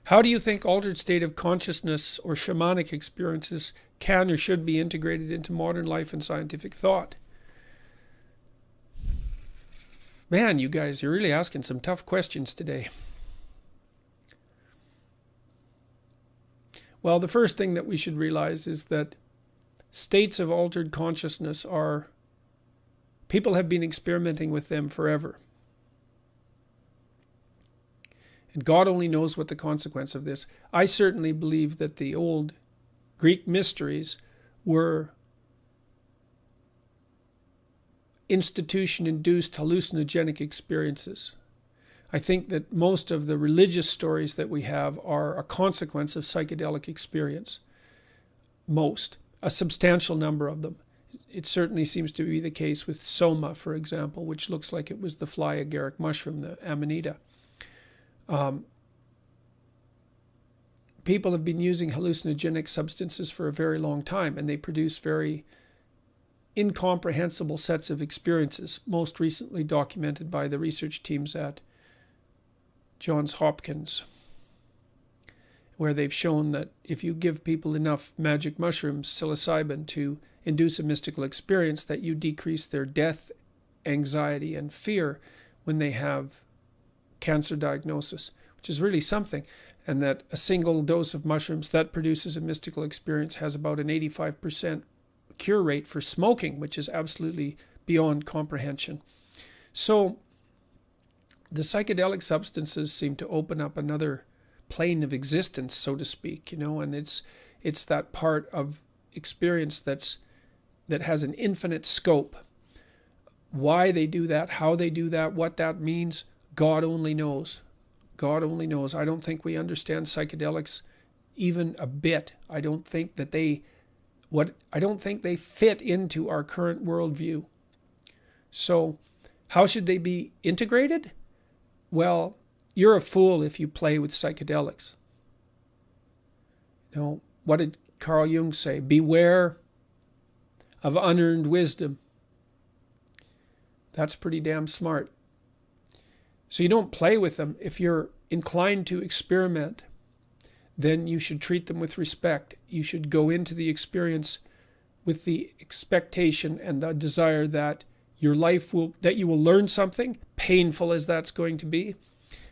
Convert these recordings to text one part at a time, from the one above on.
How do you think altered state of consciousness or shamanic experiences can or should be integrated into modern life and scientific thought? Man, you guys, you're really asking some tough questions today. Well, the first thing that we should realize is that states of altered consciousness are, people have been experimenting with them forever. And God only knows what the consequence of this. I certainly believe that the old Greek mysteries were institution-induced hallucinogenic experiences. I think that most of the religious stories that we have are a consequence of psychedelic experience. Most. A substantial number of them. It certainly seems to be the case with soma, for example, which looks like it was the fly agaric mushroom, the amanita. People have been using hallucinogenic substances for a very long time, and they produce very incomprehensible sets of experiences, most recently documented by the research teams at Johns Hopkins, where they've shown that if you give people enough magic mushrooms, psilocybin, to induce a mystical experience, that you decrease their death, anxiety, and fear when they have cancer diagnosis, which is really something. And that a single dose of mushrooms that produces a mystical experience has about an 85% cure rate for smoking, which is absolutely beyond comprehension. So the psychedelic substances seem to open up another plane of existence, so to speak, and it's that part of experience that has an infinite scope. Why they do that, how they do that, what that means, God only knows. God only knows. I don't think we understand psychedelics even a bit. I don't think they fit into our current worldview. So how should they be integrated? Well, you're a fool if you play with psychedelics. What did Carl Jung say? Beware of unearned wisdom. That's pretty damn smart. So you don't play with them. If you're inclined to experiment, then you should treat them with respect. You should go into the experience with the expectation and the desire that you will learn something, painful as that's going to be,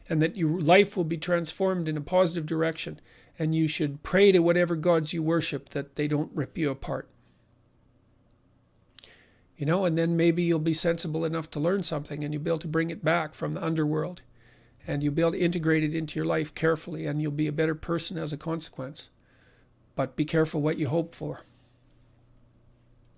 and that your life will be transformed in a positive direction. And you should pray to whatever gods you worship that they don't rip you apart. And then maybe you'll be sensible enough to learn something, and you'll be able to bring it back from the underworld, and you'll be able to integrate it into your life carefully, and you'll be a better person as a consequence. But be careful what you hope for.